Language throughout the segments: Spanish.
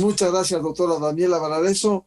Muchas gracias, doctora Daniela Valareso.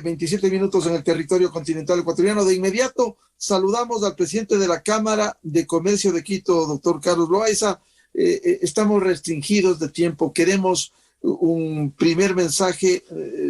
27 minutos en el territorio continental ecuatoriano. De inmediato saludamos al presidente de la Cámara de Comercio de Quito, doctor Carlos Loaiza. Estamos restringidos de tiempo. Queremos un primer mensaje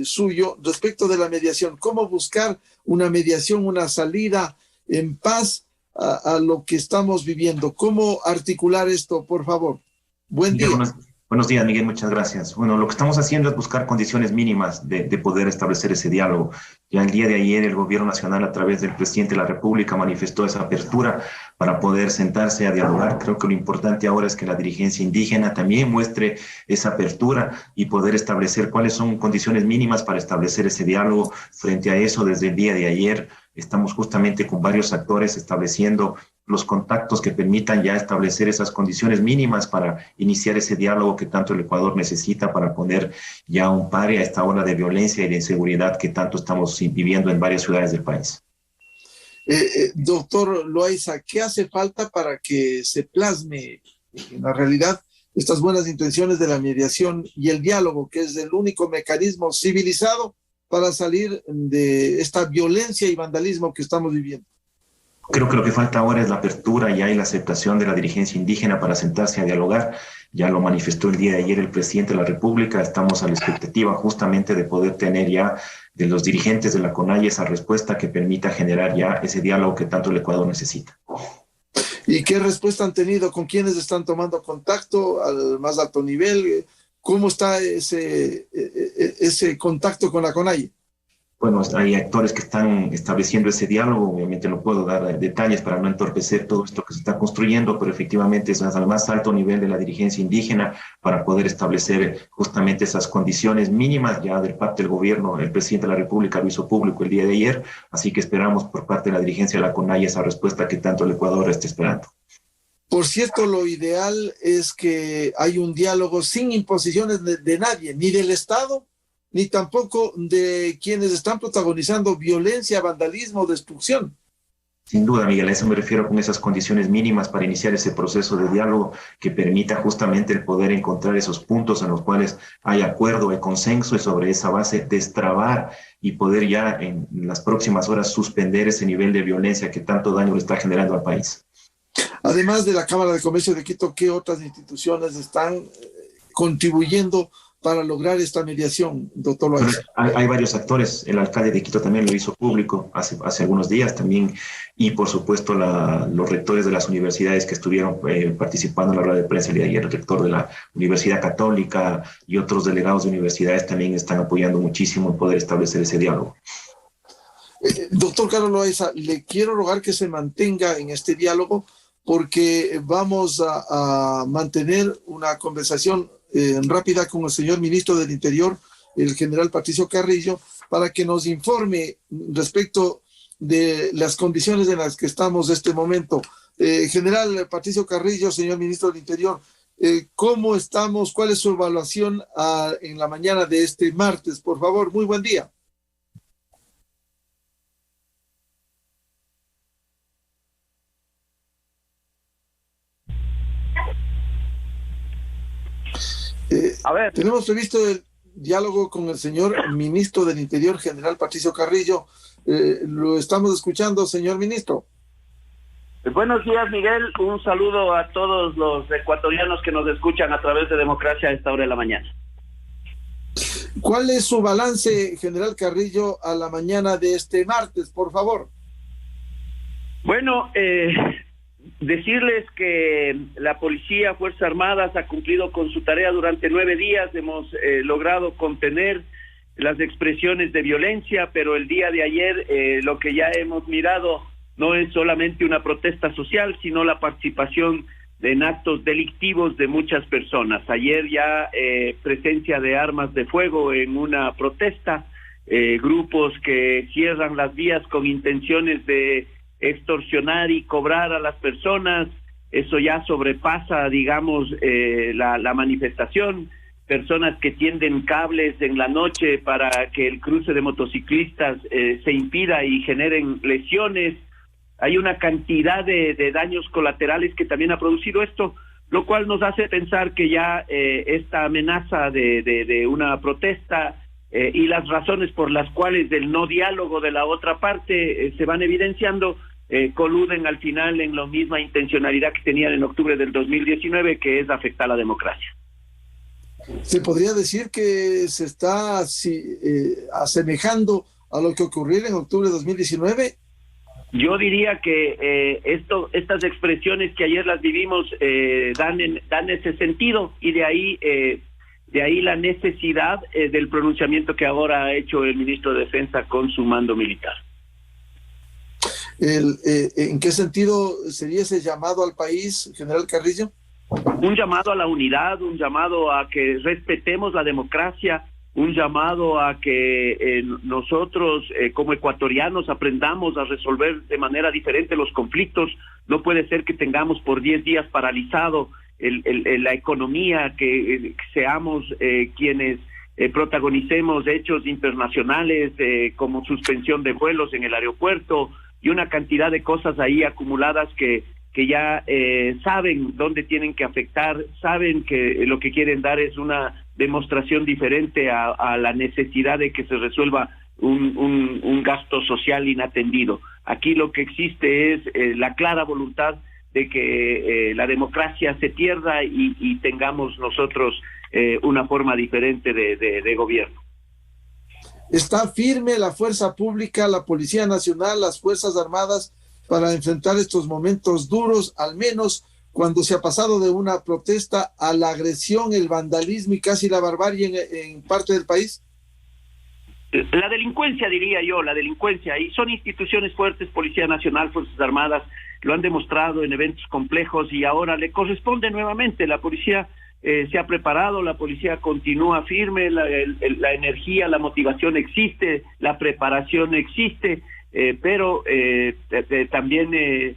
suyo respecto de la mediación. ¿Cómo buscar una mediación, una salida en paz a lo que estamos viviendo? ¿Cómo articular esto, por favor? Buen día. Buenos días, Miguel, muchas gracias. Bueno, lo que estamos haciendo es buscar condiciones mínimas de poder establecer ese diálogo. Ya el día de ayer el gobierno nacional, a través del presidente de la República, manifestó esa apertura para poder sentarse a dialogar. Creo que lo importante ahora es que la dirigencia indígena también muestre esa apertura y poder establecer cuáles son condiciones mínimas para establecer ese diálogo. Frente a eso, desde el día de ayer, estamos justamente con varios actores estableciendo los contactos que permitan ya establecer esas condiciones mínimas para iniciar ese diálogo que tanto el Ecuador necesita para poner ya un pare a esta ola de violencia y de inseguridad que tanto estamos viviendo en varias ciudades del país. Doctor Loaiza, ¿qué hace falta para que se plasme en la realidad estas buenas intenciones de la mediación y el diálogo, que es el único mecanismo civilizado para salir de esta violencia y vandalismo que estamos viviendo? Creo que lo que falta ahora es la apertura ya y la aceptación de la dirigencia indígena para sentarse a dialogar. Ya lo manifestó el día de ayer el presidente de la República. Estamos a la expectativa justamente de poder tener ya de los dirigentes de la CONAIE esa respuesta que permita generar ya ese diálogo que tanto el Ecuador necesita. ¿Y qué respuesta han tenido? ¿Con quiénes están tomando contacto al más alto nivel? ¿Cómo está ese contacto con la CONAIE? Bueno, hay actores que están estableciendo ese diálogo. Obviamente no puedo dar detalles para no entorpecer todo esto que se está construyendo, pero efectivamente es al más alto nivel de la dirigencia indígena para poder establecer justamente esas condiciones mínimas ya de parte del gobierno. El presidente de la República lo hizo público el día de ayer, así que esperamos por parte de la dirigencia de la CONAIE esa respuesta que tanto el Ecuador está esperando. Por cierto, lo ideal es que hay un diálogo sin imposiciones de nadie, ni del Estado, ni tampoco de quienes están protagonizando violencia, vandalismo, destrucción. Sin duda, Miguel, a eso me refiero con esas condiciones mínimas para iniciar ese proceso de diálogo que permita justamente el poder encontrar esos puntos en los cuales hay acuerdo, hay consenso y sobre esa base destrabar y poder ya en las próximas horas suspender ese nivel de violencia que tanto daño le está generando al país. Además de la Cámara de Comercio de Quito, ¿qué otras instituciones están contribuyendo para lograr esta mediación, doctor Loaiza? Hay varios actores. El alcalde de Quito también lo hizo público hace algunos días también, y por supuesto los rectores de las universidades que estuvieron participando en la rueda de prensa el día de ayer. El rector de la Universidad Católica y otros delegados de universidades también están apoyando muchísimo en poder establecer ese diálogo. Doctor Carlos Loaiza, le quiero rogar que se mantenga en este diálogo porque vamos a mantener una conversación rápida con el señor ministro del Interior, el general Patricio Carrillo, para que nos informe respecto de las condiciones en las que estamos en este momento. General Patricio Carrillo, señor ministro del Interior, ¿cómo estamos? ¿Cuál es su evaluación en la mañana de este martes? Por favor, muy buen día. Tenemos previsto el diálogo con el señor ministro del Interior, general Patricio Carrillo. Lo estamos escuchando, señor ministro. Buenos días, Miguel. Un saludo a todos los ecuatorianos que nos escuchan a través de Democracia a esta hora de la mañana. ¿Cuál es su balance, general Carrillo, a la mañana de este martes, por favor? Bueno, decirles que la policía, Fuerzas Armadas, ha cumplido con su tarea durante 9 días. Hemos logrado contener las expresiones de violencia, pero el día de ayer lo que ya hemos mirado no es solamente una protesta social, sino la participación en actos delictivos de muchas personas. Ayer ya presencia de armas de fuego en una protesta, grupos que cierran las vías con intenciones de extorsionar y cobrar a las personas. Eso ya sobrepasa, digamos, la manifestación. Personas que tienden cables en la noche para que el cruce de motociclistas se impida y generen lesiones. Hay una cantidad de daños colaterales que también ha producido esto. lo cual nos hace pensar que ya esta amenaza de una protesta y las razones por las cuales del no diálogo de la otra parte se van evidenciando, coluden al final en la misma intencionalidad que tenían en octubre del 2019, que es afectar la democracia. ¿Se podría decir que se está asemejando a lo que ocurrió en octubre de 2019? Yo diría que estas expresiones que ayer las vivimos dan ese sentido, y de ahí la necesidad del pronunciamiento que ahora ha hecho el ministro de Defensa con su mando militar. ¿En qué sentido sería ese llamado al país, general Carrillo? Un llamado a la unidad, un llamado a que respetemos la democracia, un llamado a que nosotros como ecuatorianos aprendamos a resolver de manera diferente los conflictos. No puede ser que tengamos por 10 días paralizado la economía, que seamos quienes protagonicemos hechos internacionales como suspensión de vuelos en el aeropuerto y una cantidad de cosas ahí acumuladas que ya saben dónde tienen que afectar, saben que lo que quieren dar es una demostración diferente a la necesidad de que se resuelva un gasto social inatendido. Aquí lo que existe es la clara voluntad de que la democracia se pierda y tengamos nosotros una forma diferente de gobierno. ¿Está firme la fuerza pública, la Policía Nacional, las Fuerzas Armadas para enfrentar estos momentos duros, al menos cuando se ha pasado de una protesta a la agresión, el vandalismo y casi la barbarie en parte del país? La delincuencia, diría yo, y son instituciones fuertes, Policía Nacional, Fuerzas Armadas, lo han demostrado en eventos complejos y ahora le corresponde nuevamente. La policía se ha preparado, la policía continúa firme, la energía, la motivación existe, la preparación existe, pero también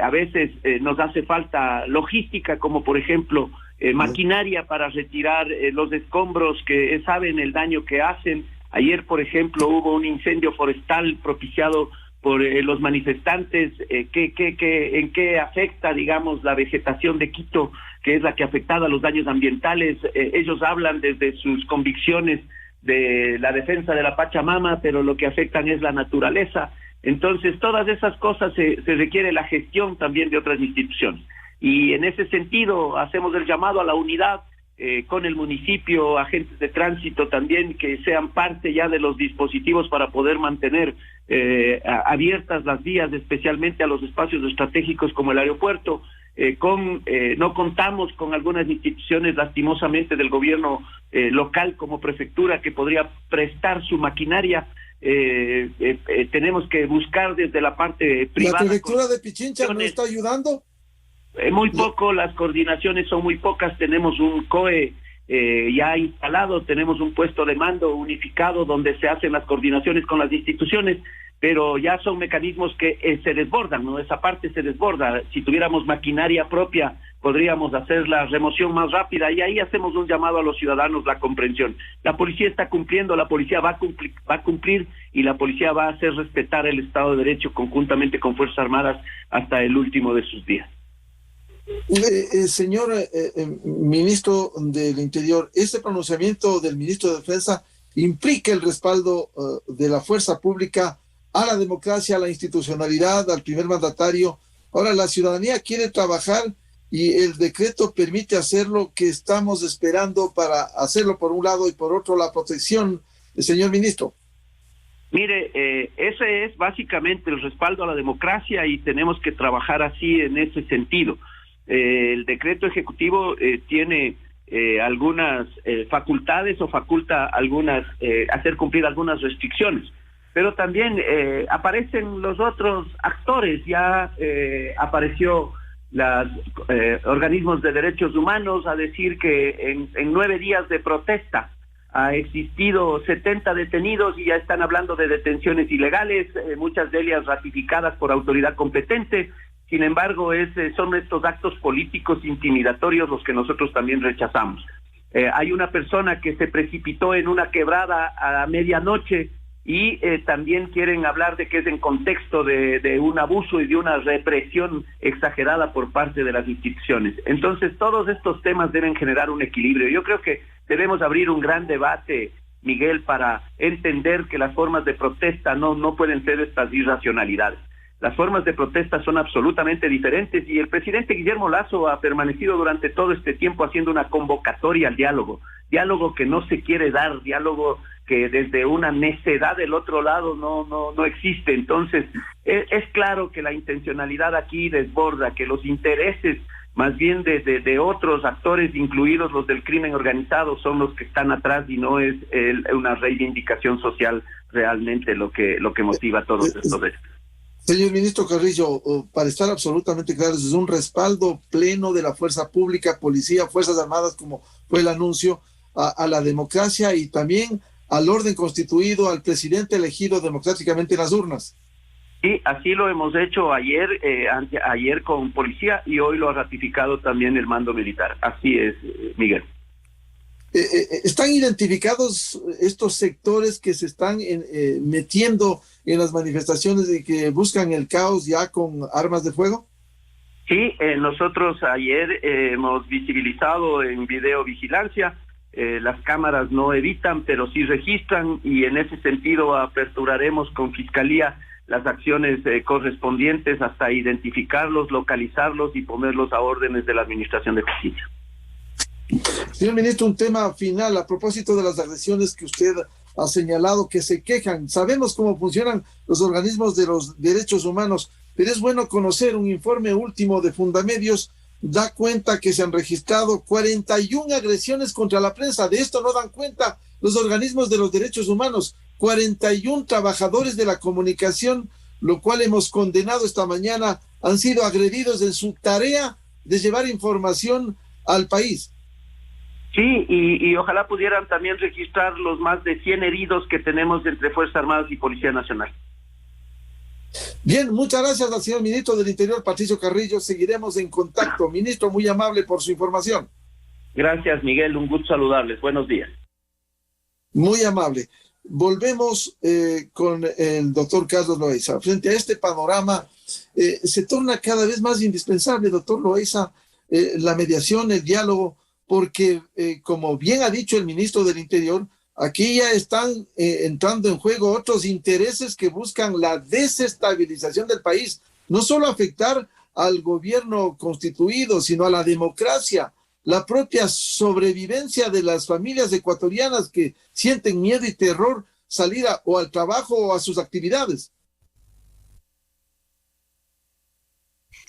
a veces nos hace falta logística, como por ejemplo maquinaria para retirar los escombros que saben el daño que hacen. Ayer, por ejemplo, hubo un incendio forestal propiciado por los manifestantes. ¿En qué afecta, digamos, la vegetación de Quito, que es la que ha afectado a los daños ambientales? Ellos hablan desde sus convicciones de la defensa de la Pachamama, pero lo que afectan es la naturaleza. Entonces, todas esas cosas se requiere la gestión también de otras instituciones. Y en ese sentido, hacemos el llamado a la unidad con el municipio, agentes de tránsito también, que sean parte ya de los dispositivos para poder mantener abiertas las vías, especialmente a los espacios estratégicos como el aeropuerto. No contamos con algunas instituciones, lastimosamente, del gobierno local como prefectura, que podría prestar su maquinaria. Tenemos que buscar desde la parte privada. ¿La prefectura de Pichincha no está ayudando? Muy poco, las coordinaciones son muy pocas. Tenemos un COE ya instalado, tenemos un puesto de mando unificado donde se hacen las coordinaciones con las instituciones, pero ya son mecanismos que se desbordan, ¿no? Esa parte se desborda. Si tuviéramos maquinaria propia, podríamos hacer la remoción más rápida, y ahí hacemos un llamado a los ciudadanos, la comprensión. La policía está cumpliendo, la policía va a cumplir y la policía va a hacer respetar el Estado de Derecho conjuntamente con Fuerzas Armadas hasta el último de sus días. Señor ministro del Interior, este pronunciamiento del ministro de Defensa implica el respaldo de la fuerza pública a la democracia, a la institucionalidad, al primer mandatario. Ahora la ciudadanía quiere trabajar y el decreto permite hacer lo que estamos esperando para hacerlo por un lado y por otro la protección, señor ministro. Mire, ese es básicamente el respaldo a la democracia y tenemos que trabajar así en ese sentido. El decreto ejecutivo tiene algunas facultades o faculta algunas hacer cumplir algunas restricciones, pero también aparecen los otros actores. Ya apareció los organismos de derechos humanos a decir que en 9 días de protesta ha existido 70 detenidos y ya están hablando de detenciones ilegales, muchas de ellas ratificadas por autoridad competente. Sin embargo, son estos actos políticos intimidatorios los que nosotros también rechazamos. Hay una persona que se precipitó en una quebrada a medianoche y también quieren hablar de que es en contexto de un abuso y de una represión exagerada por parte de las instituciones. Entonces, todos estos temas deben generar un equilibrio. Yo creo que debemos abrir un gran debate, Miguel, para entender que las formas de protesta no pueden ser estas irracionalidades. Las formas de protesta son absolutamente diferentes y el presidente Guillermo Lasso ha permanecido durante todo este tiempo haciendo una convocatoria al diálogo que no se quiere dar, diálogo que desde una necedad del otro lado no existe. Entonces, es claro que la intencionalidad aquí desborda, que los intereses más bien de otros actores, incluidos los del crimen organizado, son los que están atrás y no es una reivindicación social realmente lo que motiva todos estos hechos. Señor ministro Carrillo, para estar absolutamente claros, es un respaldo pleno de la fuerza pública, policía, Fuerzas Armadas, como fue el anuncio, a la democracia y también al orden constituido, al presidente elegido democráticamente en las urnas. Sí, así lo hemos hecho ayer con policía y hoy lo ha ratificado también el mando militar. Así es, Miguel. ¿Están identificados estos sectores que se están metiendo en las manifestaciones y que buscan el caos ya con armas de fuego? Sí, nosotros ayer hemos visibilizado en videovigilancia, las cámaras no evitan, pero sí registran, y en ese sentido aperturaremos con Fiscalía las acciones correspondientes hasta identificarlos, localizarlos y ponerlos a órdenes de la Administración de Justicia. Señor ministro, un tema final a propósito de las agresiones que usted ha señalado, que se quejan. Sabemos cómo funcionan los organismos de los derechos humanos, pero es bueno conocer un informe último de Fundamedios. Da cuenta que se han registrado 41 agresiones contra la prensa. De esto no dan cuenta los organismos de los derechos humanos. 41 trabajadores de la comunicación, lo cual hemos condenado esta mañana, han sido agredidos en su tarea de llevar información al país. Sí, y ojalá pudieran también registrar los más de 100 heridos que tenemos entre Fuerzas Armadas y Policía Nacional. Bien, muchas gracias al señor ministro del Interior, Patricio Carrillo. Seguiremos en contacto. Ministro, muy amable por su información. Gracias, Miguel. Un gusto saludarles. Buenos días. Muy amable. Volvemos con el doctor Carlos Loaiza. Frente a este panorama, se torna cada vez más indispensable, doctor Loaiza, la mediación, el diálogo, porque, como bien ha dicho el ministro del Interior, aquí ya están entrando en juego otros intereses que buscan la desestabilización del país, no solo afectar al gobierno constituido, sino a la democracia, la propia sobrevivencia de las familias ecuatorianas que sienten miedo y terror salir o al trabajo o a sus actividades.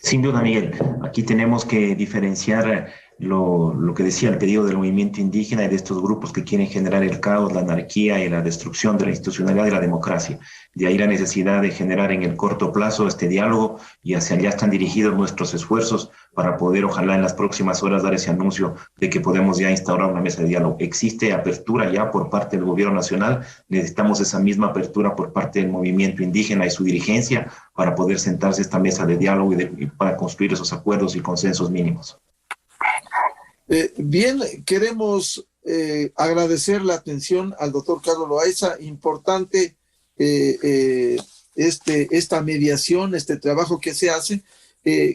Sin duda, Miguel. Aquí tenemos que diferenciar lo que decía el pedido del movimiento indígena y de estos grupos que quieren generar el caos, la anarquía y la destrucción de la institucionalidad y la democracia. De ahí la necesidad de generar en el corto plazo este diálogo, y hacia allá están dirigidos nuestros esfuerzos para poder, ojalá en las próximas horas, dar ese anuncio de que podemos ya instaurar una mesa de diálogo. Existe apertura ya por parte del gobierno nacional, necesitamos esa misma apertura por parte del movimiento indígena y su dirigencia para poder sentarse a esta mesa de diálogo y para construir esos acuerdos y consensos mínimos. Bien, queremos agradecer la atención al doctor Carlos Loaiza. Importante esta mediación, este trabajo que se hace.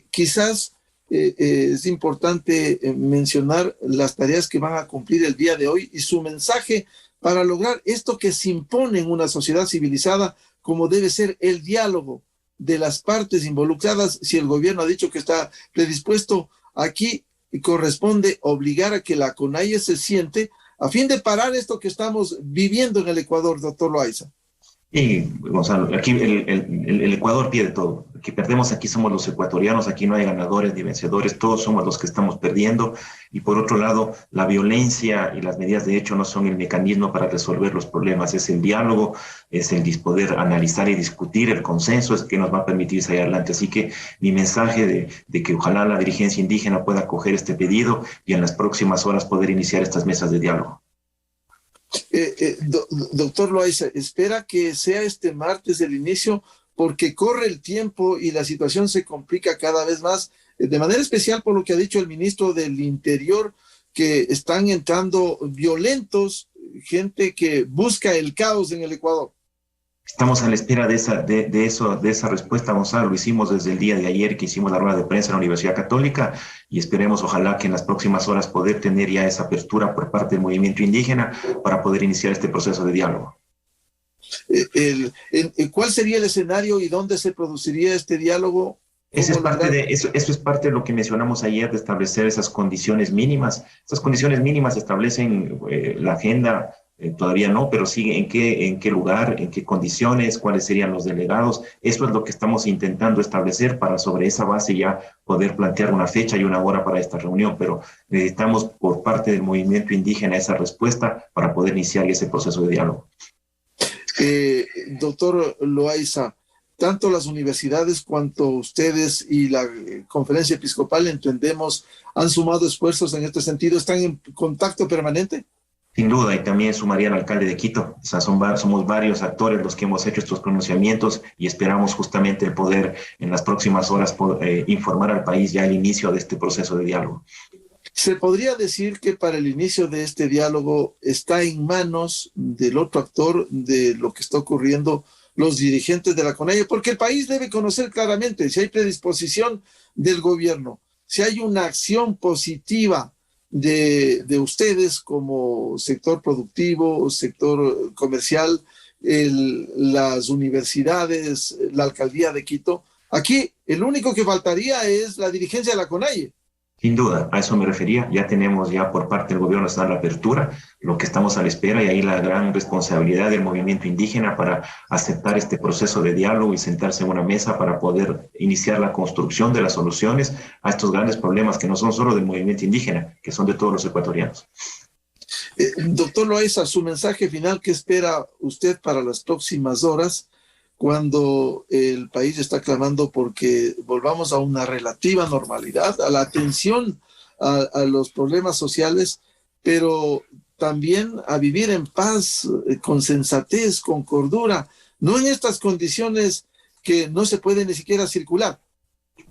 Quizás es importante mencionar las tareas que van a cumplir el día de hoy y su mensaje para lograr esto que se impone en una sociedad civilizada, como debe ser el diálogo de las partes involucradas. Si el gobierno ha dicho que está predispuesto, aquí corresponde obligar a que la CONAIE se siente a fin de parar esto que estamos viviendo en el Ecuador, doctor Loaiza. Y Gonzalo, aquí el Ecuador pierde todo. Que perdemos aquí somos los ecuatorianos, aquí no hay ganadores ni vencedores, todos somos los que estamos perdiendo. Y por otro lado, la violencia y las medidas de hecho no son el mecanismo para resolver los problemas, es el diálogo, es el poder analizar y discutir, el consenso es que nos va a permitir salir adelante. Así que mi mensaje de que ojalá la dirigencia indígena pueda acoger este pedido y en las próximas horas poder iniciar estas mesas de diálogo. Doctor Loaiza, espera que sea este martes el inicio, porque corre el tiempo y la situación se complica cada vez más, de manera especial por lo que ha dicho el ministro del Interior, que están entrando violentos, gente que busca el caos en el Ecuador. Estamos a la espera de esa respuesta, Gonzalo. Lo hicimos desde el día de ayer que hicimos la rueda de prensa en la Universidad Católica y esperemos, ojalá, que en las próximas horas poder tener ya esa apertura por parte del movimiento indígena para poder iniciar este proceso de diálogo. ¿Cuál sería el escenario y dónde se produciría este diálogo? Eso es parte de lo que mencionamos ayer, de establecer esas condiciones mínimas. Esas condiciones mínimas establecen la agenda. Todavía no, pero sí en qué lugar, en qué condiciones, cuáles serían los delegados. Eso es lo que estamos intentando establecer para sobre esa base ya poder plantear una fecha y una hora para esta reunión, pero necesitamos por parte del movimiento indígena esa respuesta para poder iniciar ese proceso de diálogo. Doctor Loaiza, tanto las universidades cuanto ustedes y la conferencia episcopal, entendemos, han sumado esfuerzos en este sentido. ¿Están en contacto permanente? Sin duda, y también sumaría al alcalde de Quito. O sea, somos varios actores los que hemos hecho estos pronunciamientos y esperamos justamente el poder en las próximas horas informar al país ya el inicio de este proceso de diálogo. ¿Se podría decir que para el inicio de este diálogo está en manos del otro actor de lo que está ocurriendo, los dirigentes de la CONAIE? Porque el país debe conocer claramente si hay predisposición del gobierno, si hay una acción positiva de ustedes como sector productivo, sector comercial, las universidades, la alcaldía de Quito. Aquí el único que faltaría es la dirigencia de la CONAIE. Sin duda, a eso me refería. Ya tenemos por parte del gobierno nacional la apertura, lo que estamos a la espera, y ahí la gran responsabilidad del movimiento indígena para aceptar este proceso de diálogo y sentarse en una mesa para poder iniciar la construcción de las soluciones a estos grandes problemas que no son solo del movimiento indígena, que son de todos los ecuatorianos. Doctor Loaiza, su mensaje final, ¿qué espera usted para las próximas horas, cuando el país está clamando porque volvamos a una relativa normalidad, a la atención a los problemas sociales, pero también a vivir en paz, con sensatez, con cordura, no en estas condiciones que no se puede ni siquiera circular?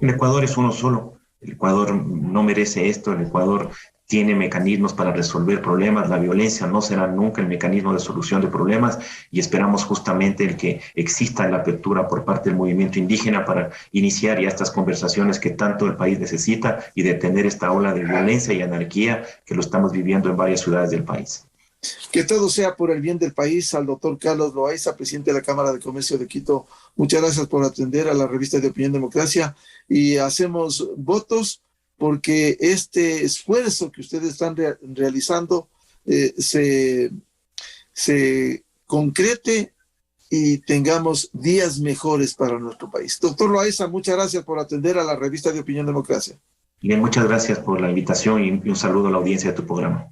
El Ecuador es uno solo. El Ecuador no merece esto. El Ecuador tiene mecanismos para resolver problemas. La violencia no será nunca el mecanismo de solución de problemas, y esperamos justamente el que exista la apertura por parte del movimiento indígena para iniciar ya estas conversaciones que tanto el país necesita y detener esta ola de violencia y anarquía que lo estamos viviendo en varias ciudades del país. Que todo sea por el bien del país. Al doctor Carlos Loaiza, presidente de la Cámara de Comercio de Quito, muchas gracias por atender a la revista de Opinión Democracia, y hacemos votos porque este esfuerzo que ustedes están realizando se concrete y tengamos días mejores para nuestro país. Doctor Loaiza, muchas gracias por atender a la revista de Opinión Democracia. Bien, muchas gracias por la invitación y un saludo a la audiencia de tu programa.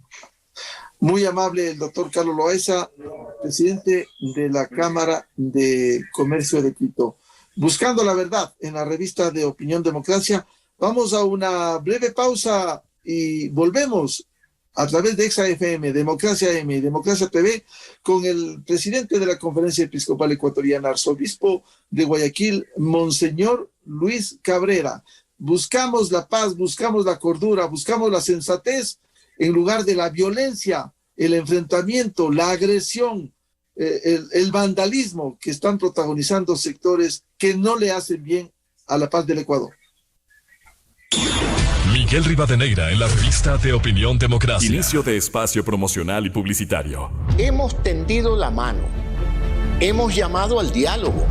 Muy amable el doctor Carlos Loaiza, presidente de la Cámara de Comercio de Quito. Buscando la verdad en la revista de Opinión Democracia. Vamos a una breve pausa y volvemos a través de Exa FM, Democracia M y Democracia TV con el presidente de la Conferencia Episcopal Ecuatoriana, arzobispo de Guayaquil, Monseñor Luis Cabrera. Buscamos la paz, buscamos la cordura, buscamos la sensatez en lugar de la violencia, el enfrentamiento, la agresión, el vandalismo que están protagonizando sectores que no le hacen bien a la paz del Ecuador. Miguel Rivadeneira en la revista de Opinión Democracia. Inicio de espacio promocional y publicitario. Hemos tendido la mano, hemos llamado al diálogo,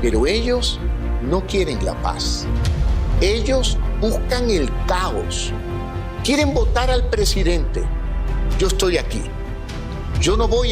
pero ellos no quieren la paz. Ellos buscan el caos. Quieren votar al presidente. Yo estoy aquí. Yo no voy